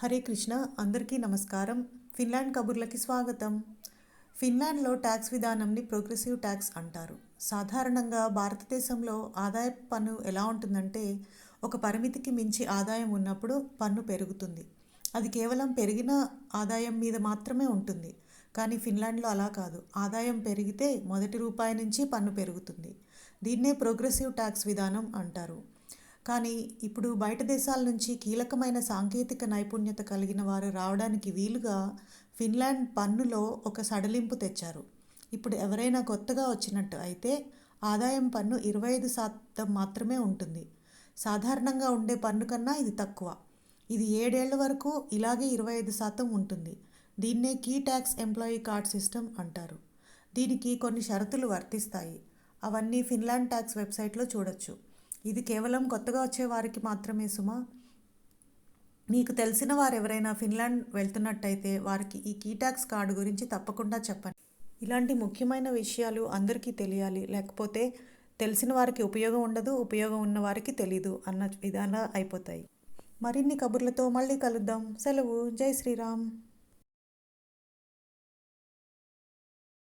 హరే కృష్ణ. అందరికీ నమస్కారం. ఫిన్లాండ్ కబుర్లకి స్వాగతం. ఫిన్లాండ్లో ట్యాక్స్ విధానంని ప్రోగ్రెసివ్ ట్యాక్స్ అంటారు. సాధారణంగా భారతదేశంలో ఆదాయపు పన్ను ఎలా ఉంటుందంటే, ఒక పరిమితికి మించి ఆదాయం ఉన్నప్పుడు పన్ను పెరుగుతుంది. అది కేవలం పెరిగిన ఆదాయం మీద మాత్రమే ఉంటుంది. కానీ ఫిన్లాండ్లో అలా కాదు. ఆదాయం పెరిగితే మొదటి రూపాయి నుంచి పన్ను పెరుగుతుంది. దీన్నే ప్రోగ్రెసివ్ ట్యాక్స్ విధానం అంటారు. కానీ ఇప్పుడు బయట దేశాల నుంచి కీలకమైన సాంకేతిక నైపుణ్యత కలిగిన వారు రావడానికి వీలుగా ఫిన్లాండ్ పన్నులో ఒక సడలింపు తెచ్చారు. ఇప్పుడు ఎవరైనా కొత్తగా వచ్చినట్టు అయితే ఆదాయం పన్ను 25% మాత్రమే ఉంటుంది. సాధారణంగా ఉండే పన్ను కన్నా ఇది తక్కువ. ఇది 7 ఏళ్ల వరకు ఇలాగే 25% ఉంటుంది. దీన్నే key tax employee card system అంటారు. దీనికి కొన్ని షరతులు వర్తిస్తాయి. అవన్నీ ఫిన్లాండ్ ట్యాక్స్ వెబ్సైట్లో చూడొచ్చు. ఇది కేవలం కొత్తగా వచ్చే వారికి మాత్రమే సుమా. మీకు తెలిసిన వారు ఎవరైనా ఫిన్లాండ్ వెళ్తున్నట్టయితే వారికి ఈ కీ ట్యాక్స్ కార్డు గురించి తప్పకుండా చెప్పండి. ఇలాంటి ముఖ్యమైన విషయాలు అందరికీ తెలియాలి, లేకపోతే తెలిసిన వారికి ఉపయోగం ఉండదు, ఉపయోగం ఉన్న వారికి తెలీదు అన్న విధానం అయిపోతాయి. మరిన్ని కబుర్లతో మళ్ళీ కలుద్దాం. సెలవు. జై శ్రీరామ్.